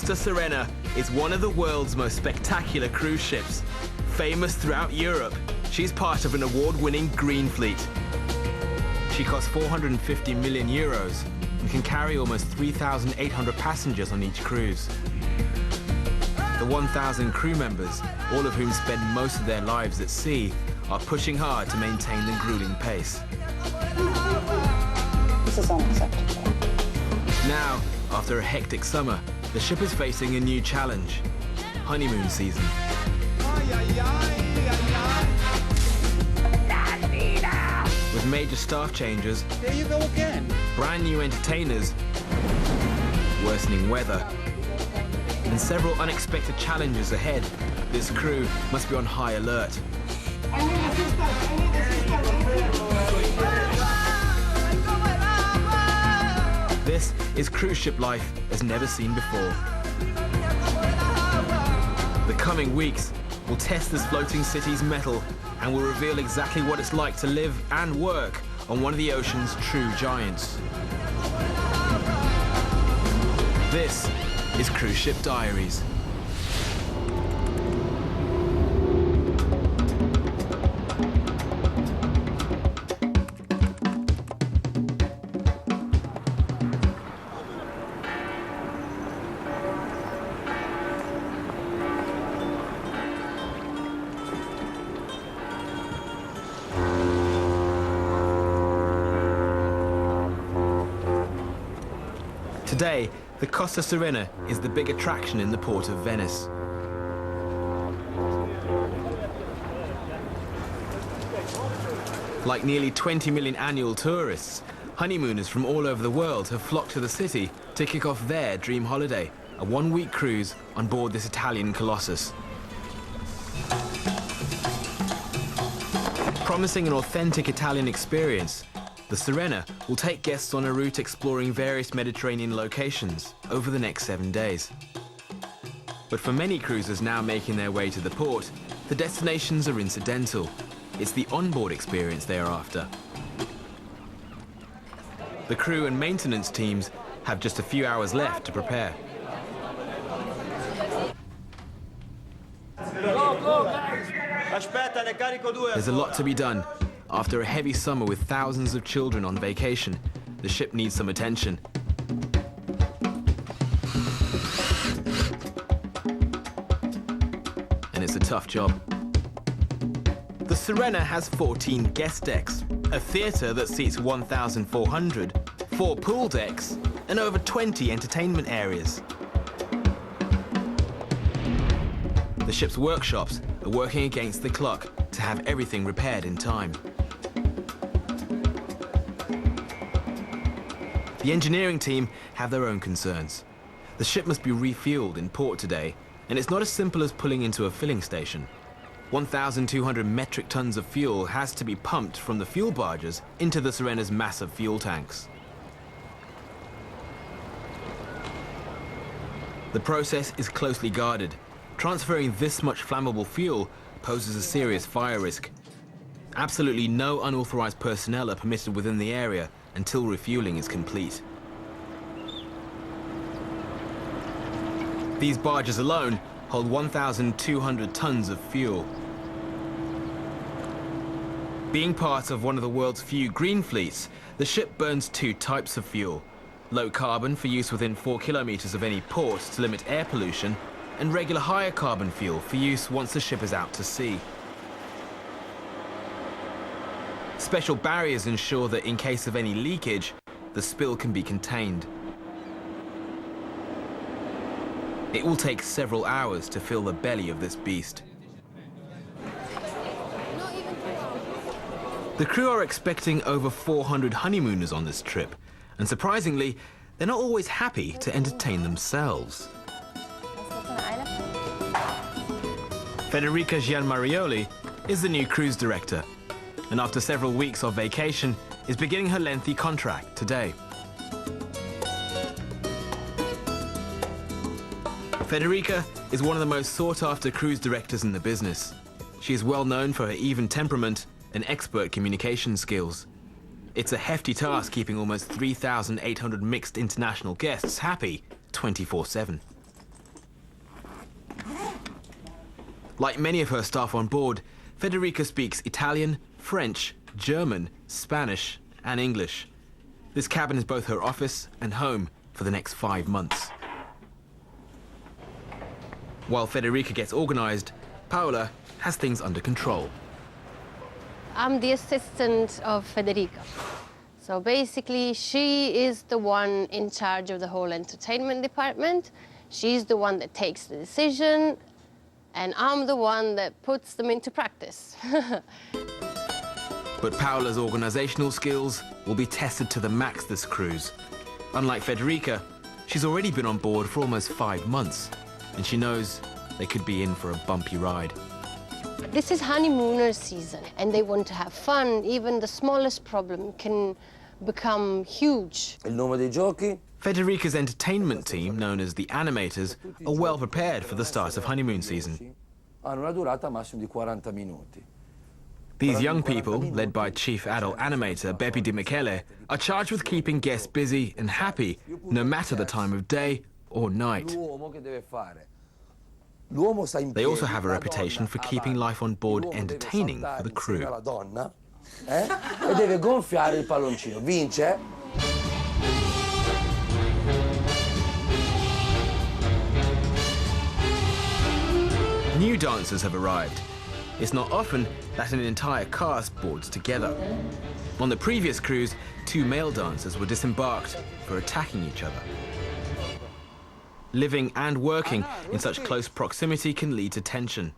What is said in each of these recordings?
Costa Serena is one of the world's most spectacular cruise ships. Famous throughout Europe, she's part of an award-winning green fleet. She costs 450 million euros and can carry almost 3,800 passengers on each cruise. The 1,000 crew members, all of whom spend most of their lives at sea, are pushing hard to maintain the grueling pace. This is unacceptable. Now, after a hectic summer, the ship is facing a new challenge: honeymoon season. With major staff changes, There you go again. brand new entertainers, worsening weather, and several unexpected challenges ahead, this crew must be on high alert. This is cruise ship life as never seen before. The coming weeks will test this floating city's mettle and will reveal exactly what it's like to live and work on one of the ocean's true giants. This is Cruise Ship Diaries. Today, the Costa Serena is the big attraction in the port of Venice. Like nearly 20 million annual tourists, honeymooners from all over the world have flocked to the city to kick off their dream holiday, a one-week cruise on board this Italian colossus. Promising an authentic Italian experience, the Serena will take guests on a route exploring various Mediterranean locations over the next 7 days. But for many cruisers now making their way to the port, the destinations are incidental. It's the onboard experience they are after. The crew and maintenance teams have just a few hours left to prepare. There's a lot to be done. After a heavy summer with thousands of children on vacation, the ship needs some attention. And it's a tough job. The Serena has 14 guest decks, a theatre that seats 1,400, 4 pool decks, and over 20 entertainment areas. The ship's workshops are working against the clock to have everything repaired in time. The engineering team have their own concerns. The ship must be refueled in port today, and it's not as simple as pulling into a filling station. 1,200 metric tons of fuel has to be pumped from the fuel barges into the Serena's massive fuel tanks. The process is closely guarded. Transferring this much flammable fuel poses a serious fire risk. Absolutely no unauthorized personnel are permitted within the area until refueling is complete. These barges alone hold 1,200 tons of fuel. Being part of one of the world's few green fleets, the ship burns 2 types of fuel: low carbon for use within 4 kilometers of any port to limit air pollution, and regular higher carbon fuel for use once the ship is out to sea. Special barriers ensure that in case of any leakage, the spill can be contained. It will take several hours to fill the belly of this beast. The crew are expecting over 400 honeymooners on this trip, and surprisingly, they're not always happy to entertain themselves. Federica Gianmarioli is the new cruise director, and after several weeks of vacation, is beginning her lengthy contract today. Federica is one of the most sought-after cruise directors in the business. She is well known for her even temperament and expert communication skills. It's a hefty task keeping almost 3,800 mixed international guests happy 24/7. Like many of her staff on board, Federica speaks Italian, French, German, Spanish, and English. This cabin is both her office and home for the next 5 months. While Federica gets organized, Paola has things under control. I'm the assistant of Federica. So basically, she is the one in charge of the whole entertainment department. She's the one that takes the decision, and I'm the one that puts them into practice. But Paola's organizational skills will be tested to the max this cruise. Unlike Federica, she's already been on board for almost 5 months, and she knows they could be in for a bumpy ride. This is honeymooners season, and they want to have fun. Even the smallest problem can become huge. Il nome dei giochi? Federica's entertainment team, known as the Animators, are well prepared for the start of honeymoon season. Hanno una durata massimo di 40 minuti. These young people, led by Chief Adult Animator Beppe Di Michele, are charged with keeping guests busy and happy, no matter the time of day or night. They also have a reputation for keeping life on board entertaining for the crew. E deve gonfiare il palloncino. Vince? New dancers have arrived. It's not often that an entire cast boards together. On the previous cruise, 2 male dancers were disembarked for attacking each other. Living and working in such close proximity can lead to tension.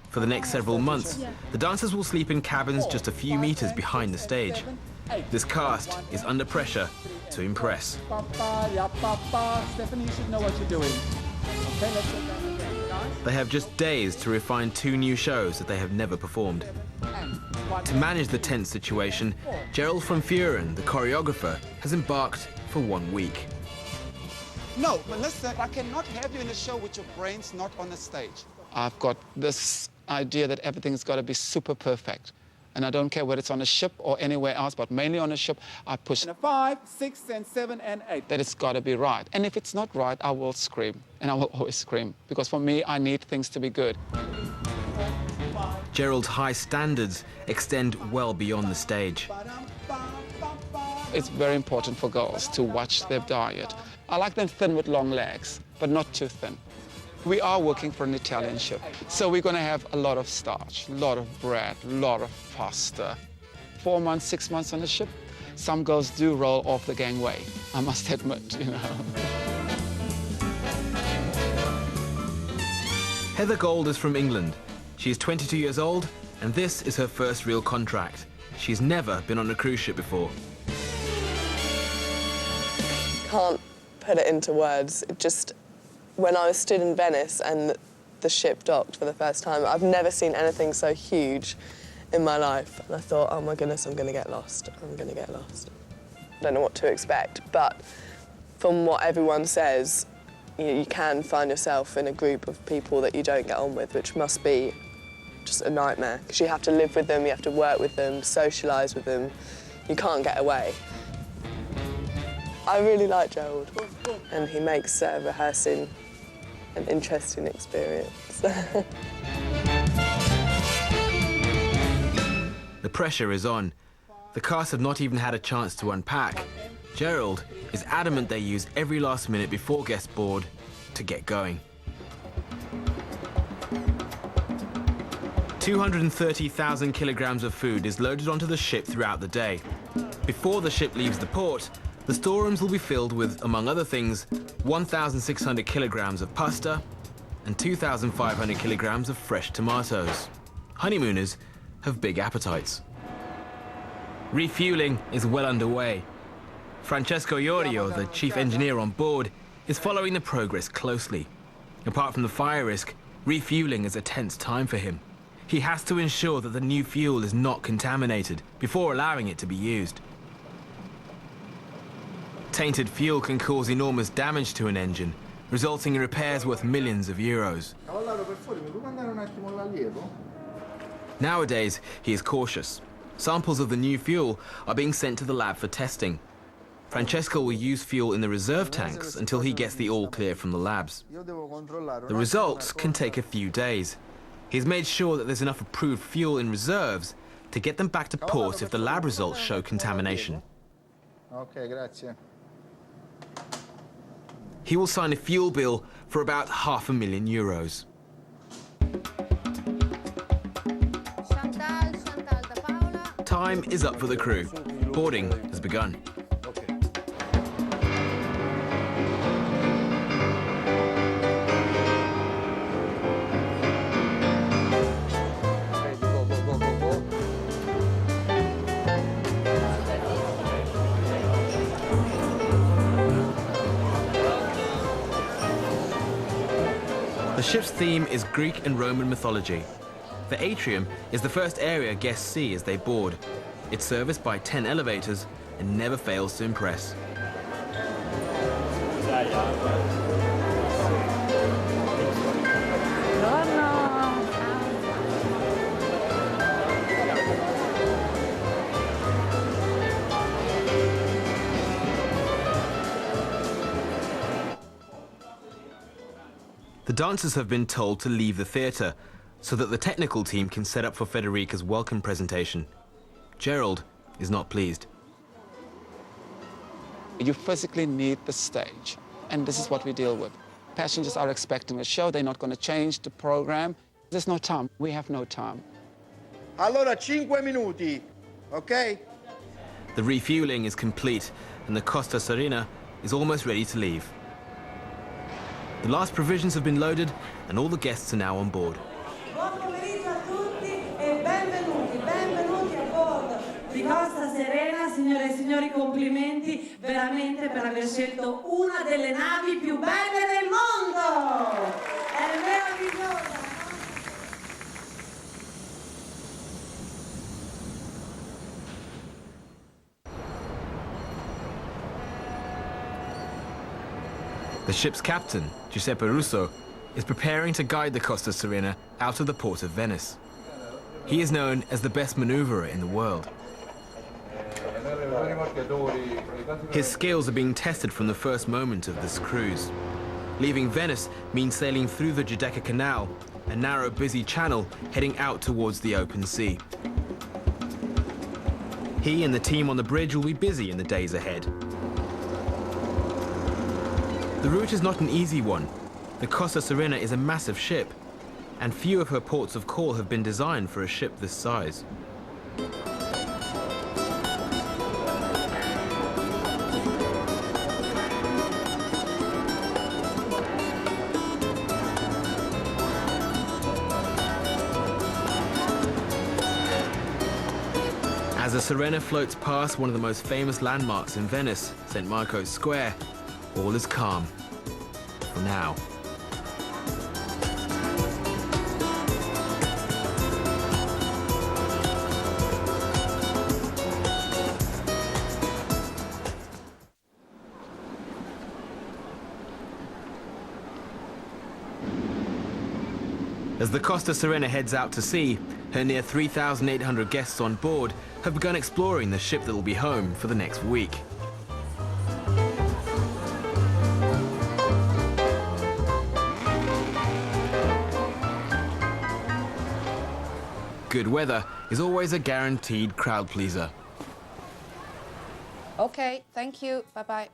For the next several months, the dancers will sleep in cabins just a few meters behind the stage. This cast is under pressure to impress. Stephanie, you should know what you're doing. Okay, let's get that again. They have just days to refine 2 new shows that they have never performed. To manage the tense situation, Gerald from Furen, the choreographer, has embarked for 1 week. No, Melissa, I cannot have you in a show with your brains not on the stage. I've got this idea that everything's got to be super perfect. And I don't care whether it's on a ship or anywhere else, but mainly on a ship, I push a 5, 6, and 7, and 8. That it's got to be right. And if it's not right, I will scream. And I will always scream. Because for me, I need things to be good. Gerald's high standards extend well beyond the stage. It's very important for girls to watch their diet. I like them thin with long legs, but not too thin. We are working for an Italian ship, so we're going to have a lot of starch, a lot of bread, a lot of pasta. 4 months, 6 months on the ship, some girls do roll off the gangway, I must admit, you know. Heather Gold is from England. She is 22 years old, and this is her first real contract. She's never been on a cruise ship before. Can't put it into words. It just, when I was stood in Venice and the ship docked for the first time, I've never seen anything so huge in my life. And I thought, oh my goodness, I'm going to get lost. I'm going to get lost. I don't know what to expect, but from what everyone says, you can find yourself in a group of people that you don't get on with, which must be just a nightmare. Because you have to live with them, you have to work with them, socialise with them. You can't get away. I really like Gerald, and he makes rehearsing an interesting experience. The pressure is on. The cast have not even had a chance to unpack. Gerald is adamant they use every last minute before guests board to get going. 230,000 kilograms of food is loaded onto the ship throughout the day. Before the ship leaves the port, the storerooms will be filled with, among other things, 1,600 kilograms of pasta and 2,500 kilograms of fresh tomatoes. Honeymooners have big appetites. Refueling is well underway. Francesco Iorio, the chief engineer on board, is following the progress closely. Apart from the fire risk, refueling is a tense time for him. He has to ensure that the new fuel is not contaminated before allowing it to be used. Tainted fuel can cause enormous damage to an engine, resulting in repairs worth millions of euros. Nowadays, he is cautious. Samples of the new fuel are being sent to the lab for testing. Francesco will use fuel in the reserve tanks until he gets the all clear from the labs. The results can take a few days. He's made sure that there's enough approved fuel in reserves to get them back to port if the lab results show contamination. Okay, grazie. He will sign a fuel bill for about €500,000. Time is up for the crew. Boarding has begun. The ship's theme is Greek and Roman mythology. The atrium is the first area guests see as they board. It's serviced by 10 elevators and never fails to impress. The dancers have been told to leave the theatre so that the technical team can set up for Federica's welcome presentation. Gerald is not pleased. You physically need the stage, and this is what we deal with. Passengers are expecting a show. They're not going to change the program. There's no time. We have no time. Allora 5 minuti, okay? The refueling is complete and the Costa Serena is almost ready to leave. The last provisions have been loaded and all the guests are now on board. Buon pomeriggio a tutti e benvenuti, benvenuti a bordo di Costa Serena, signore e signori, complimenti veramente per aver scelto una delle navi più belle del mondo! È meravigliosa! The ship's captain, Giuseppe Russo, is preparing to guide the Costa Serena out of the port of Venice. He is known as the best maneuverer in the world. His skills are being tested from the first moment of this cruise. Leaving Venice means sailing through the Giudecca Canal, a narrow, busy channel heading out towards the open sea. He and the team on the bridge will be busy in the days ahead. The route is not an easy one. The Costa Serena is a massive ship, and few of her ports of call have been designed for a ship this size. As the Serena floats past one of the most famous landmarks in Venice, St. Marco's Square, all is calm. For now. As the Costa Serena heads out to sea, her near 3,800 guests on board have begun exploring the ship that will be home for the next week. Good weather is always a guaranteed crowd pleaser. Okay, thank you. Bye-bye.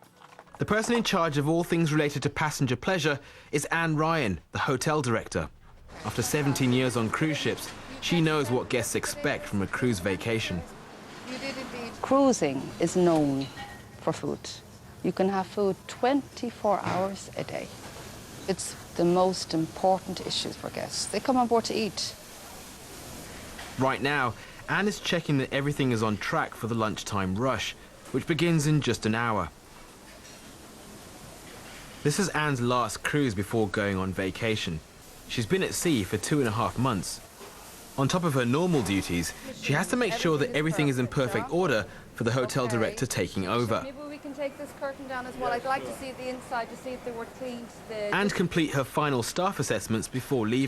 The person in charge of all things related to passenger pleasure is Anne Ryan, the hotel director. After 17 years on cruise ships, she knows what guests expect from a cruise vacation. Cruising is known for food. You can have food 24 hours a day. It's the most important issue for guests. They come on board to eat. Right now, Anne is checking that everything is on track for the lunchtime rush, which begins in just an hour. This is Anne's last cruise before going on vacation. She's been at sea for 2.5 months. On top of her normal duties, she has to make sure that everything is in perfect order for the hotel director taking over. Maybe we can take this curtain down as well. I'd like to see the inside to see if they were cleaned. And complete her final staff assessments before leaving.